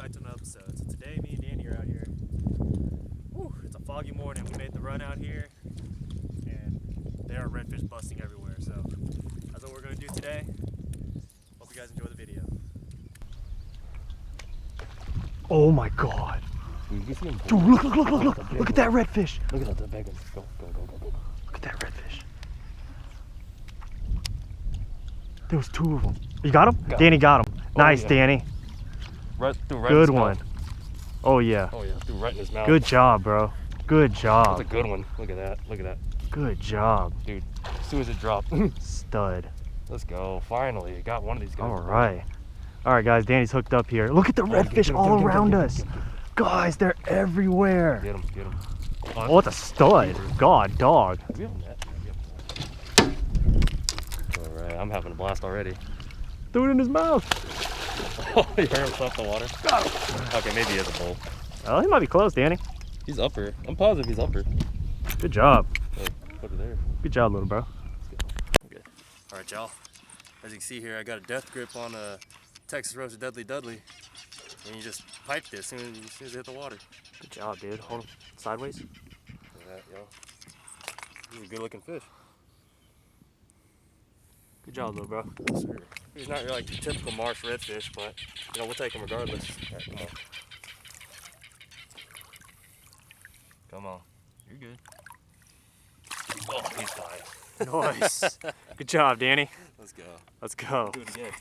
back to another episode. So today, me and Danny are out here. Whew, it's a foggy morning. We made the run out here, and there are redfish busting everywhere. So that's what we're going to do today. Hope you guys enjoy the video. Oh my god. Dude, look at that redfish. Look at that big one. Go. Look at that redfish. There was two of them. You got him? Danny got him. Nice, yeah. Danny. Right Good one. Oh yeah. Oh yeah, threw right in his mouth. Good job, bro. Good job. That's a good one. Look at that. Good job. Dude, as soon as it dropped. Stud. Let's go. Finally, got one of these guys. Alright, guys, Danny's hooked up here. Look at the redfish all around us. Guys, they're everywhere. Get him. Oh, it's a stud. God, dog. We have a net. Alright, I'm having a blast already. Threw it in his mouth. Oh, you heard him slap the water? Got him. Okay, maybe he has a bowl. Oh, he might be close, Danny. He's upper. I'm positive he's upper. Good job. Hey, put it there. Good job, little bro. Okay. All right, y'all. As you can see here, I got a death grip on a Texas Roasted Dudley. And you just piped it as soon as it hit the water. Good job, dude. Hold him sideways. Look at that, yo. He's a good looking fish. Good job, little bro. Yes, sir. He's not like your typical marsh redfish, but you know, we'll take him regardless. All right, come on. You're good. Oh, he's fine. Nice. Good job, Danny. Let's go. Let's go. Do it again.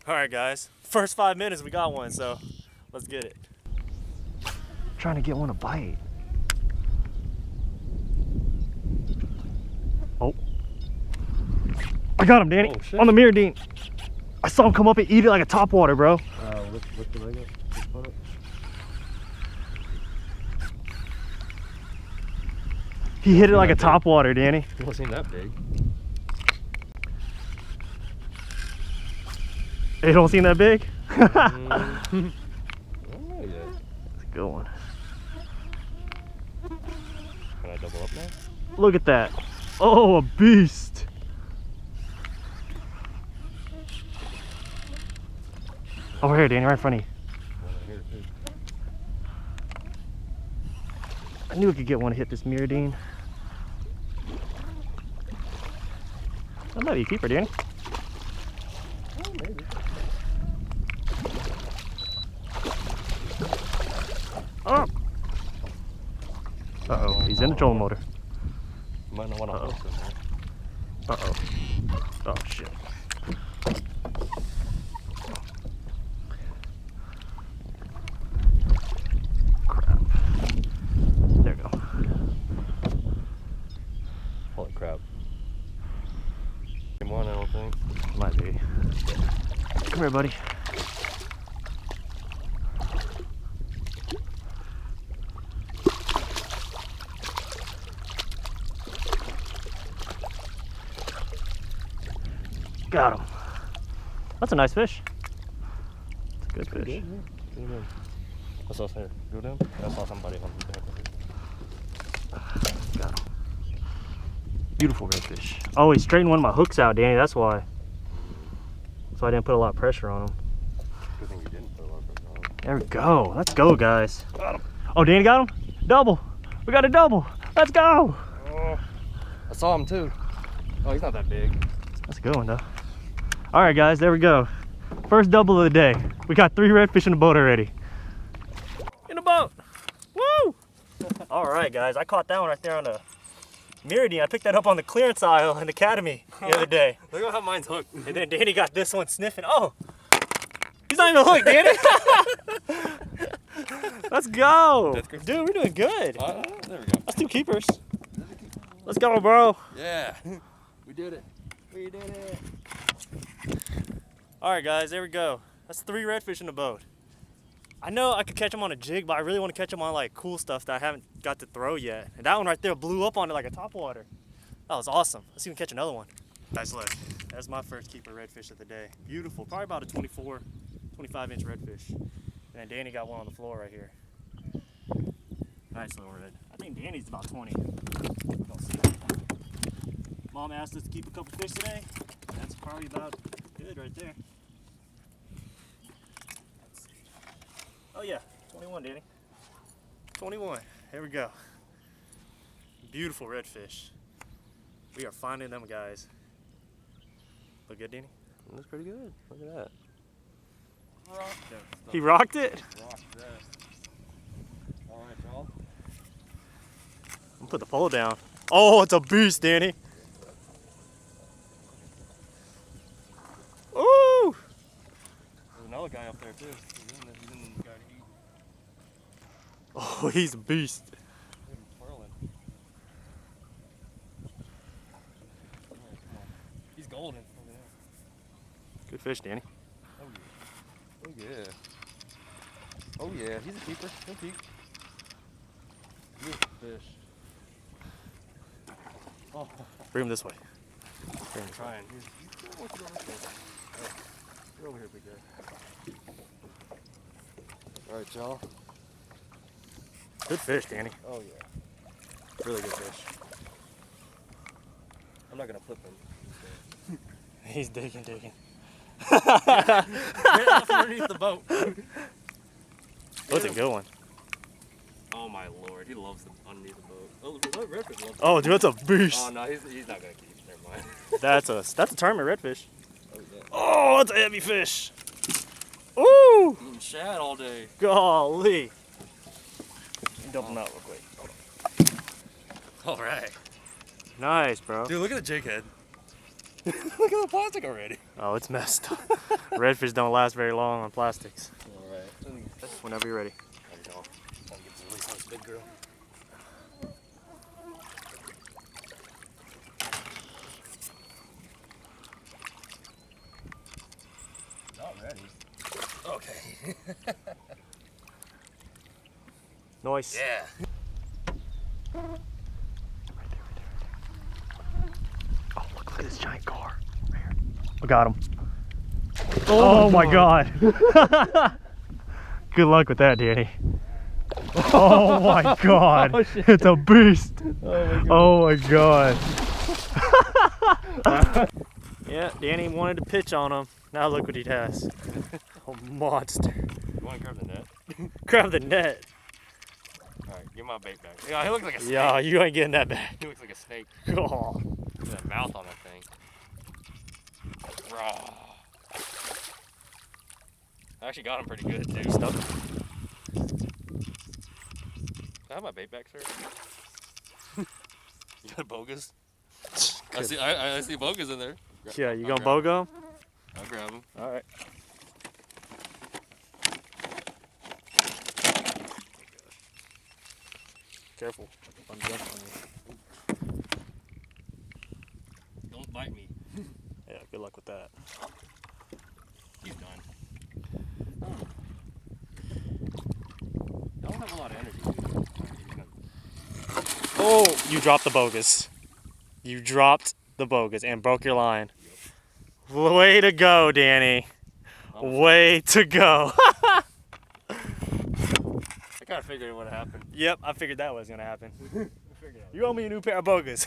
All right, guys. First 5 minutes, we got one, so let's get it. Trying to get one to bite. Oh. I got him, Danny. Oh, shit. On the mirror, Dean. I saw him come up and eat it like a topwater, bro. Lift the leg up. Just put it. He hit it like a topwater, Danny. It wasn't even that big. It don't seem that big? That's That's a good one. Can I double up now? Look at that. Oh, a beast. Over here, Danny, right in front of you. I knew we could get one to hit this mirror, Dean. That might be a keeper, Danny. Oh, maybe. Oh. Uh-oh, he's in the trolling motor. You might not want to hook him there. Uh-oh. Oh, shit. Crap. There we go. Holy crap. Same one, I don't think. Might be. Come here, buddy. Got him. That's a nice fish. That's a good fish. Good, yeah. I saw here. Go down. I saw somebody on the back. Got him. Beautiful redfish. Oh, he straightened one of my hooks out, Danny. That's why. So I didn't put a lot of pressure on him. Good thing you didn't put a lot of pressure on him. There we go. Let's go, guys. Got him. Oh, Danny got him? Double. We got a double. Let's go. Oh, I saw him too. Oh, he's not that big. That's a good one, though. All right, guys, there we go. First double of the day. We got 3 redfish in the boat already. In the boat. Woo! All right, guys, I caught that one right there on the mirror, Dean. I picked that up on the clearance aisle in the Academy the other day. Look at how mine's hooked. And then Danny got this one sniffing. Oh, he's not even hooked, Danny. Let's go. Dude, we're doing good. There we go. That's 2 keepers. Let's go, bro. Yeah, we did it. We did it. All right, guys, there we go. That's 3 redfish in the boat. I know I could catch them on a jig, but I really want to catch them on like cool stuff that I haven't got to throw yet. And that one right there blew up on it like a topwater. That was awesome. Let's see if we can catch another one. Nice look. That's my first keeper redfish of the day. Beautiful, probably about a 24, 25-inch redfish. And then Danny got one on the floor right here. Nice little red. I think Danny's about 20. Don't see it. Mom asked us to keep a couple fish today. That's probably about good right there. yeah, 21, Danny. 21. Here we go. Beautiful redfish. We are finding them, guys. Look good, Danny? That's pretty good. Look at that. Rocked that stuff. He rocked it? Rocked that. Alright, y'all. I'm gonna put the pole down. Oh, it's a beast, Danny. Ooh! There's another guy up there too. He's in the guy to eat. Oh, he's a beast. He's twirling. Alright, come on. He's golden. Look at that. Good fish, Danny. Oh yeah. Oh yeah, he's a keeper. He'll keep. Beautiful fish. Oh, Bring him this way. I'm trying. He's You're over here, big guy. Alright, y'all. Good fish, Danny. Oh yeah. Really good fish. I'm not gonna flip him. He's digging. Get off underneath the boat. That's a good one. Oh my lord, he loves them underneath the boat. Oh, redfish loves them. Oh, dude, that's a beast. Oh no, he's not gonna keep. Never mind. That's a tournament redfish. Oh yeah. Oh, that's a heavy fish. Ooh! Eating shad all day. Golly. Dump him out real quick. All right. Nice, bro. Dude, look at the jig head. Look at the plastic already. Oh, it's messed up. Redfish don't last very long on plastics. All right. Whenever you're ready. There we go. Trying to get some release on this big girl. Not ready. Okay. Nice. Yeah. Oh, look at this giant car. Right here. I got him. Oh my god. Good luck with that, Danny. Oh my god. Oh, shit. It's a beast. Oh my god. Oh my god. Yeah, Danny wanted to pitch on him. Now look what he has. A monster. You want to grab the net? Grab the net. All right, give my bait back. Yeah, he looks like a snake. Yeah, you ain't getting that back. He looks like a snake. Oh. Look at that mouth on that thing. Raw. I actually got him pretty good too. Stuck. Can I have my bait back, sir? You got bogus? I see bogus in there. Yeah, you I'll gonna grab BOGO him? I'll grab him. All right. Careful. I'm jumping on you. Don't bite me. Yeah, good luck with that. He's done. I don't have a lot of energy. Oh, you dropped the bogus. You dropped the bogus and broke your line. Yep. Way to go, Danny. Way to go. I kind of figured it would have happened. Yep, I figured that was going to happen. You owe me a new pair of bogus.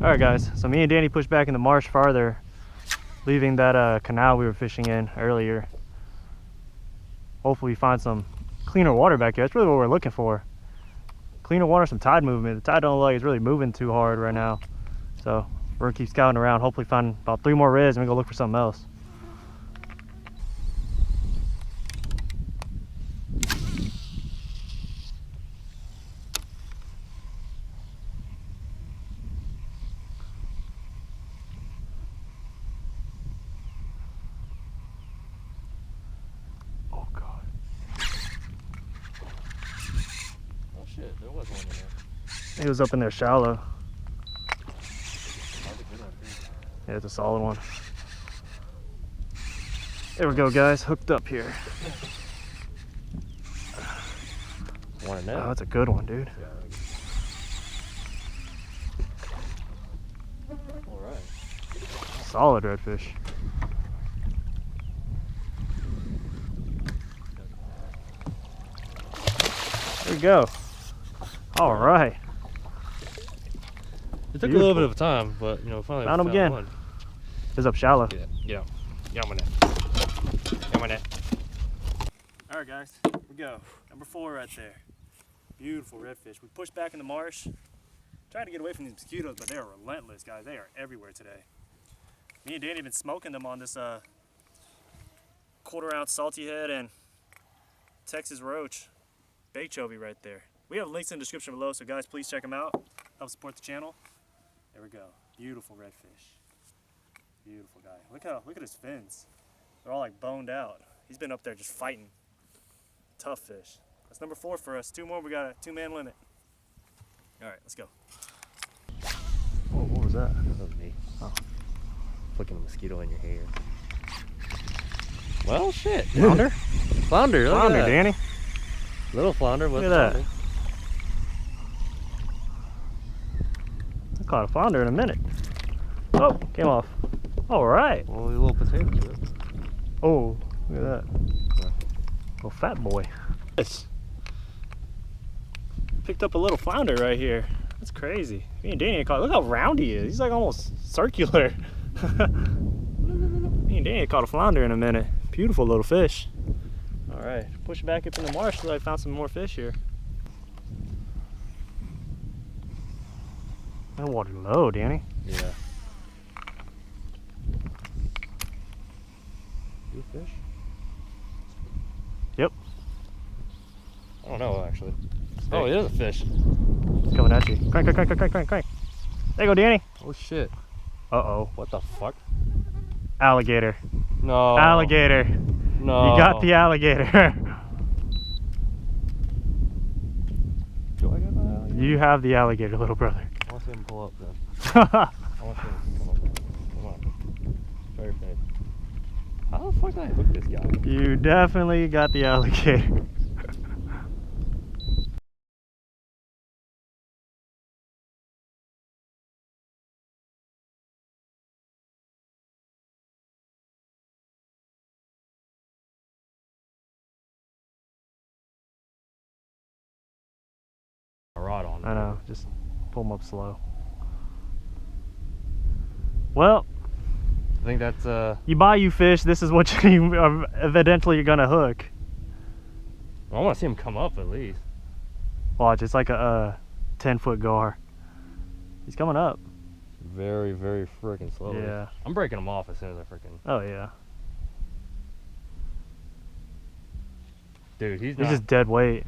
Alright guys, so me and Danny pushed back in the marsh farther, leaving that canal we were fishing in earlier. Hopefully we find some cleaner water back here. That's really what we're looking for. Cleaner water, some tide movement. The tide don't look like it's really moving too hard right now. So we're gonna keep scouting around, hopefully find about 3 more reds and we go look for something else. Oh God. Oh shit, there was one in there. It was up in there shallow. That was a good one too. Yeah, it's a solid one. There we go, guys, hooked up here. One in there. Oh, that's a good one, dude. All right. Solid redfish. There we go. All right. It took a little bit of time, but you know, finally Found him we again. one. It's up shallow. Get out. Get out. Get on my net. Get on my net. All right, guys, here we go. Number 4 right there. Beautiful redfish. We pushed back in the marsh. Trying to get away from these mosquitoes, but they are relentless, guys. They are everywhere today. Me and Danny have been smoking them on this 1/4 ounce salty head and Texas roach bait chovy right there. We have links in the description below, so guys, please check them out. Help support the channel. There we go. Beautiful redfish. Beautiful guy. Look at his fins. They're all like boned out. He's been up there just fighting. Tough fish. That's number 4 for us. 2 more. We got a 2-man limit. All right, let's go. Oh, what was that? That was me. Oh. Flicking a mosquito in your hair. Well, shit. Flounder? Flounder, look Flounder, at that. Danny. Little flounder. Look at that. I caught a flounder in a minute. Oh, came off. All right. Well, a little potato chip. Oh, look at that. Little fat boy. Yes. Picked up a little flounder right here. That's crazy. Me and Danny caught. Look how round he is. He's like almost circular. Me and Danny caught a flounder in a minute. Beautiful little fish. All right, push back up in the marsh till I found some more fish here. That water low, Danny. Yeah. You fish? Yep. I don't know, actually. Oh, it is a fish. It's coming at you. Crank, crank, crank, crank, crank, crank. There you go, Danny. Oh, shit. Uh-oh. What the fuck? Alligator. No. Alligator. No. You got the alligator. Do I got my alligator? You have the alligator, little brother. I want to see him pull up then. I want to see him come up. Come on. Show your face. How the fuck did I hook this guy? You definitely got the alligator. A rod on. I know, just pull them up slow. Well, I think that's you buy you fish, this is what you eventually you're gonna hook. I want to see him come up at least. Watch, it's like a 10-foot gar. He's coming up. Very, very freaking slowly. Yeah. I'm breaking him off as soon as I freaking. Oh yeah. Dude, he's He's not. just dead weight.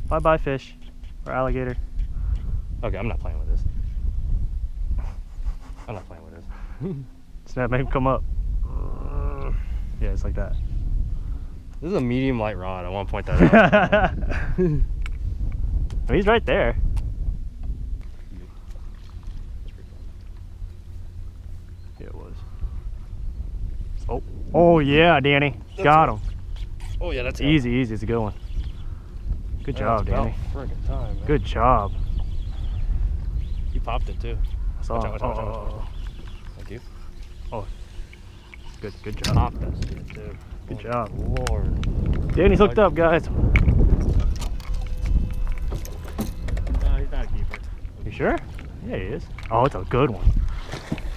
Bye-bye fish or alligator. Okay, I'm not playing with this. I'm not playing with this. Snap, make him come up. Yeah, it's like that. This is a medium light rod. I want to point that out. I mean, he's right there. Yeah, it was. Oh, oh yeah, Danny, got him. Oh yeah, that's Easy, easy. It's a good one. Good job, Danny. Freaking time, man. Good job. You popped it too. Saw Watch him. out, watch out, watch out, watch Oh, out. Thank you. good job. Popped that shit too. Good Oh, job. Lord. Danny's hooked up, guys. No, he's not a keeper. You sure? Yeah, he is. Oh, it's a good one.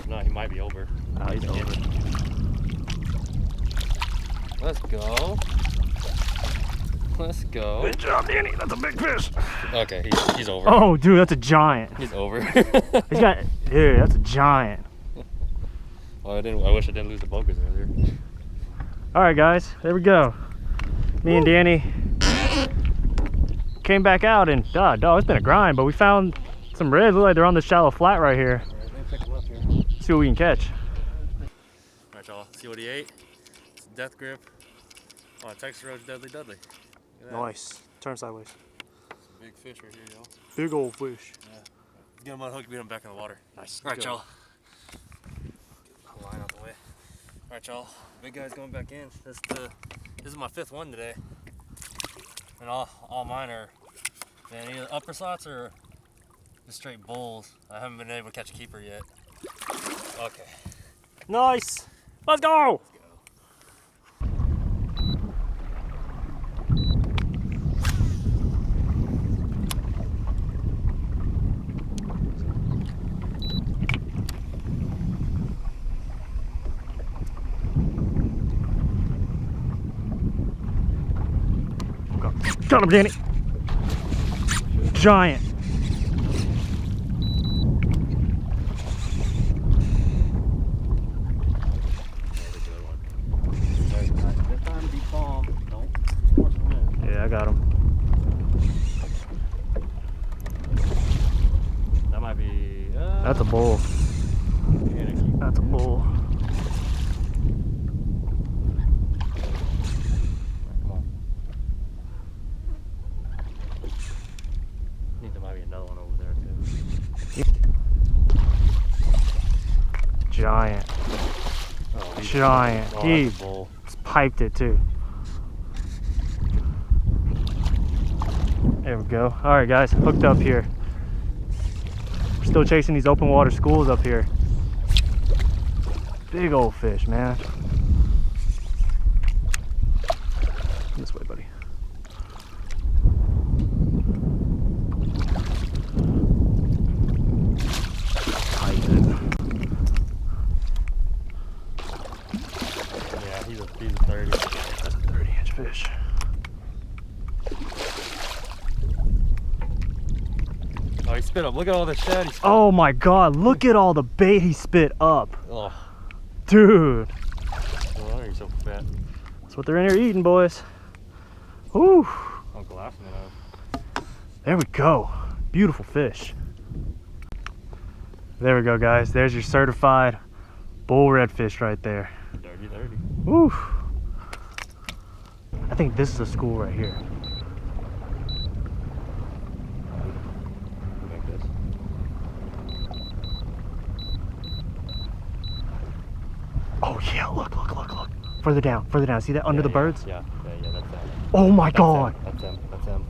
No, he might be over. Oh, he's over. Let's go. Let's go. Good job, Danny. That's a big fish. Okay, he's over. Oh, dude, that's a giant. He's over. He's got, dude, that's a giant. Oh, I wish I didn't lose the focus earlier. All right, guys, there we go. Me and Danny came back out, and dog, it's been a grind, but we found some reds. Look like they're on the shallow flat right here. All right, let me pick him up here. Let's see what we can catch. All right, y'all. See what he ate? It's a death grip on a Texas Roach Deadly Dudley. Look at that. Nice. Turn sideways. Big fish right here, y'all. Big old fish. Yeah. Get him unhooked, get him back in the water. Nice. All right, Good. y'all. Line out the way. All right, y'all. Big guy's going back in. This is my 5th one today, and all mine are either upper slots or just straight bulls. I haven't been able to catch a keeper yet. Okay. Nice. Let's go. Got him, Danny. Giant. Yeah, I got him. That might be. That's a bull. That's a bull. Come on. I think there might be another one over there too. Giant. Oh, Giant. Oh, He that's a bull. piped it too. There we go. All right, guys, hooked up here. We're still chasing these open water schools up here. Big old fish, man. This way, buddy. Piped it. Yeah, he's a 30. That's a 30-inch fish. Oh, he spit up. Look at all the shad he spit. Oh my God, look at all the bait he spit up. Oh, Dude, no wonder he's so fat. that's what they're in here eating, boys. Woo, Uncle laughing at him. there we go. Beautiful fish. There we go, guys. There's your certified bull redfish right there. Dirty 30. Woo. I think this is a school right here. Like this. Oh yeah, look. Further down. See that under the birds? Yeah, that's them. Oh my God. That's them.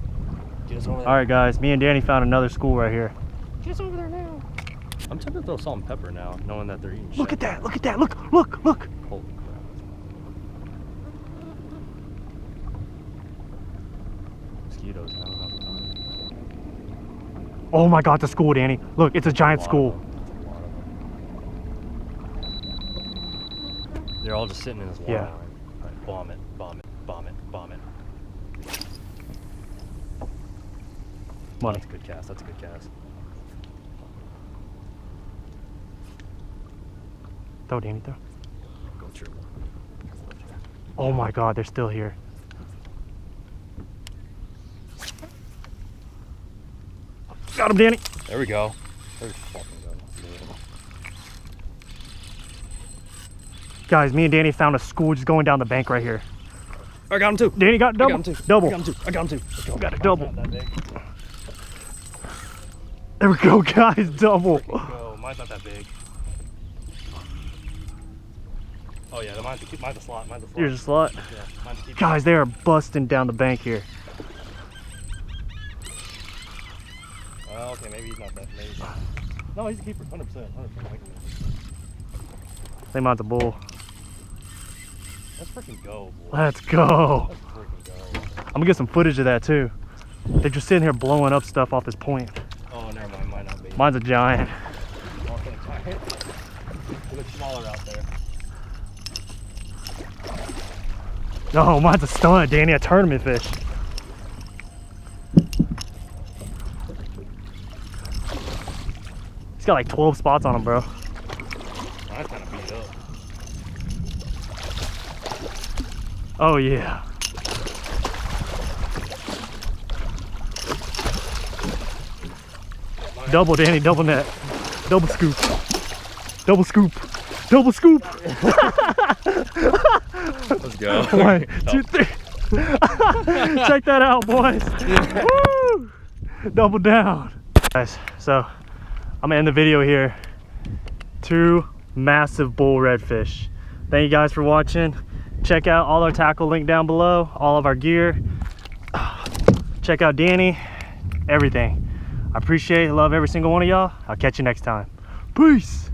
Get us over there. All right, guys. Me and Danny found another school right here. Get us over there now. I'm tempted to throw salt and pepper now, knowing that they're eating Look shit. at that. Look. Holy crap. Mosquitoes, I don't know. Oh my God, the school, Danny. Look, it's a giant school. They're all just sitting in this water Yeah. line. Right, bomb it. Money. That's a good cast. Throw, Danny, throw. Go through. Oh my God, they're still here. Got him, Danny. There we go. There we fucking go. Guys, me and Danny found a school just going down the bank right here. I got him too. Danny got double. Double. I got him too. Let's go. Got a double. Not that big. There we go, guys. Double. Go. Mine's not that big. Oh yeah, mine's the slot. Here's a slot. Yeah, mine's the keeper. Guys, they are busting down the bank here. Okay, maybe he's not that. Maybe he's not. No, he's a keeper. 100%. I think mine's a bull. Let's freaking go, boy. Let's go. Let's freaking go. I'm gonna get some footage of that too. They're just sitting here blowing up stuff off this point. Oh, never mind. Might not be. Mine's a giant. Okay, giant. He looks smaller out there. No, mine's a stud, Danny, a tournament fish. He's got like 12 spots on him, bro. Mine's kind of beat up. Oh yeah. Double, Danny, double net. Double scoop. Double scoop. Double scoop. Let's go. 1, 2, 3. Check that out, boys. Woo! Double down. Guys, so I'm gonna end the video here. 2 massive bull redfish. Thank you guys for watching. Check out all our tackle link down below, all of our gear. Check out Danny, everything. I appreciate it, love every single one of y'all. I'll catch you next time. Peace.